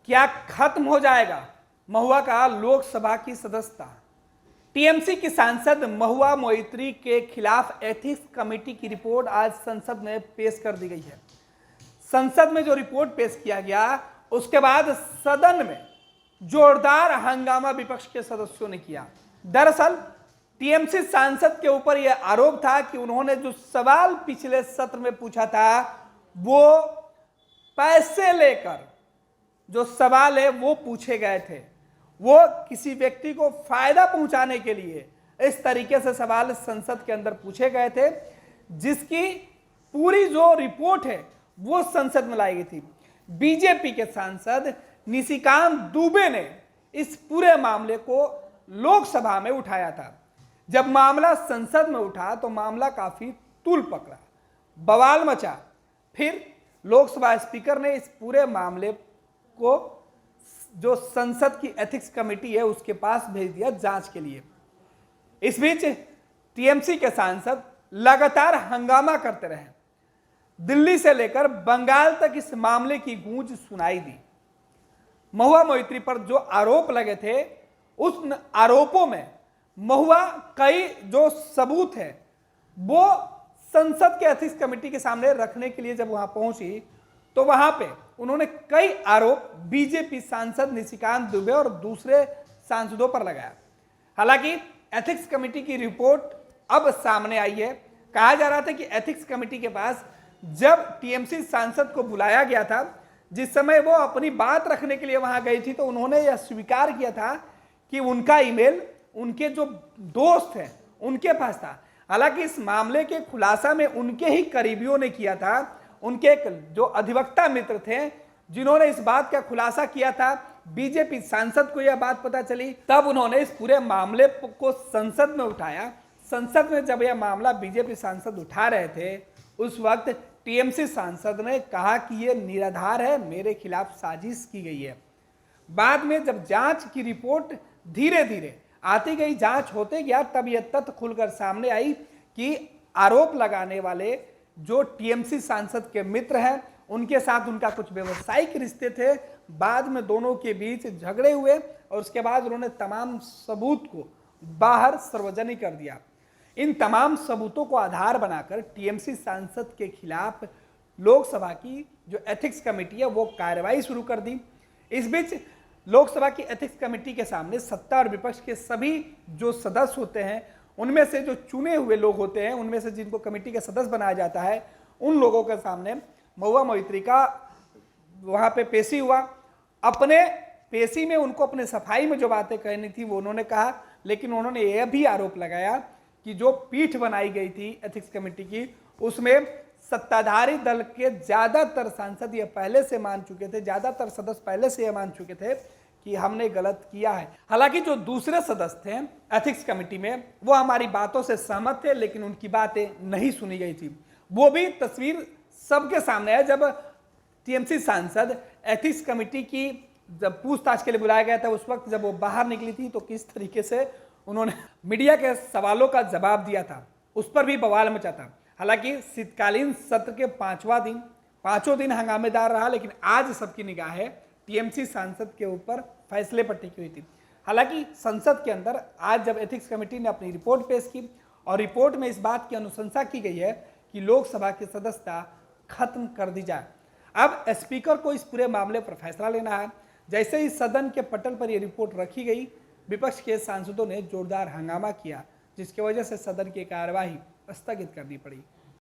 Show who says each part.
Speaker 1: क्या खत्म हो जाएगा महुआ का लोकसभा की सदस्यता? टीएमसी की सांसद महुआ मोइत्री के खिलाफ एथिक्स कमेटी की रिपोर्ट आज संसद में पेश कर दी गई है। संसद में जो रिपोर्ट पेश किया गया उसके बाद सदन में जोरदार हंगामा विपक्ष के सदस्यों ने किया। दरअसल टीएमसी सांसद के ऊपर यह आरोप था कि उन्होंने जो सवाल पिछले सत्र में पूछा था वो पैसे लेकर जो सवाल है वो पूछे गए थे, वो किसी व्यक्ति को फायदा पहुंचाने के लिए इस तरीके से सवाल संसद के अंदर पूछे गए थे, जिसकी पूरी जो रिपोर्ट है वो संसद में लाई गई थी। बीजेपी के सांसद निशिकांत दुबे ने इस पूरे मामले को लोकसभा में उठाया था। जब मामला संसद में उठा तो मामला काफी तूल पकड़ा, बवाल मचा। फिर लोकसभा स्पीकर ने इस पूरे मामले को जो संसद की एथिक्स कमेटी है उसके पास भेज दिया जांच के लिए। इस बीच टीएमसी के सांसद लगातार हंगामा करते रहे। दिल्ली से लेकर बंगाल तक इस मामले की गूंज सुनाई दी। महुआ मोइत्री पर जो आरोप लगे थे उस आरोपों में महुआ कई जो सबूत है वो संसद के एथिक्स कमेटी के सामने रखने के लिए जब वहां पहुंची तो वहां पे उन्होंने कई आरोप बीजेपी सांसद निशिकांत दुबे और दूसरे सांसदों पर लगाया। हालांकि एथिक्स कमेटी की रिपोर्ट अब सामने आई है। कहा जा रहा था कि एथिक्स कमेटी के पास जब टीएमसी सांसद को बुलाया गया था, जिस समय वो अपनी बात रखने के लिए वहां गई थी, तो उन्होंने यह स्वीकार किया था कि उनका ईमेल उनके जो दोस्त हैं उनके पास था। हालांकि इस मामले के खुलासा में उनके ही करीबियों ने किया था। उनके एक जो अधिवक्ता मित्र थे जिन्होंने इस बात का खुलासा किया था, बीजेपी सांसद को यह बात पता चली, तब उन्होंने इस पूरे मामले को संसद में उठाया। संसद में जब यह मामला बीजेपी सांसद उठा रहे थे उस वक्त टीएमसी सांसद ने कहा कि यह निराधार है, मेरे खिलाफ साजिश की गई है। बाद में जब जांच की रिपोर्ट धीरे धीरे आती गई, जांच होते गया, तब यह तथ्य खुलकर सामने आई कि आरोप लगाने वाले जो टीएमसी सांसद के मित्र हैं उनके साथ उनका कुछ व्यवसायिक रिश्ते थे। बाद में दोनों के बीच झगड़े हुए और उसके बाद उन्होंने तमाम सबूत को बाहर सार्वजनिक कर दिया। इन तमाम सबूतों को आधार बनाकर टीएमसी सांसद के खिलाफ लोकसभा की जो एथिक्स कमेटी है वो कार्रवाई शुरू कर दी। इस बीच लोकसभा की एथिक्स कमेटी के सामने सत्ता और विपक्ष के सभी जो सदस्य होते हैं उनमें से जो चुने हुए लोग होते हैं, उनमें से जिनको कमेटी के सदस्य बनाया जाता है, उन लोगों के सामने महुआ मोइत्री का वहां पे पेशी हुआ। अपने पेशी में उनको अपने सफाई में जो बातें कहनी थी वो उन्होंने कहा, लेकिन उन्होंने यह भी आरोप लगाया कि जो पीठ बनाई गई थी एथिक्स कमेटी की उसमें सत्ताधारी दल के ज्यादातर सांसद ये पहले से मान चुके थे, ज्यादातर सदस्य पहले से ये मान चुके थे कि हमने गलत किया है। हालांकि जो दूसरे सदस्य थे एथिक्स कमेटी में वो हमारी बातों से सहमत थे, लेकिन उनकी बातें नहीं सुनी गई थी। वो भी तस्वीर सबके सामने है। जब टीएमसी सांसद एथिक्स कमेटी की जब पूछताछ के लिए बुलाया गया था उस वक्त जब वो बाहर निकली थी तो किस तरीके से उन्होंने मीडिया के सवालों का जवाब दिया था, उस पर भी बवाल मचा था। हालांकि शीतकालीन सत्र के पांचों दिन हंगामेदार रहा, लेकिन आज सबकी निगाहें टीएमसी सांसद के ऊपर फैसले पर टिकी हुई थी। हालांकि संसद के अंदर आज जब एथिक्स कमेटी ने अपनी रिपोर्ट पेश की और रिपोर्ट में इस बात की अनुशंसा की गई है कि लोकसभा की सदस्यता खत्म कर दी जाए। अब स्पीकर को इस पूरे मामले पर फैसला लेना है। जैसे ही सदन के पटल पर यह रिपोर्ट रखी गई, विपक्ष के सांसदों ने जोरदार हंगामा किया, जिसकी वजह से सदन की कार्यवाही स्थगित करनी पड़ी।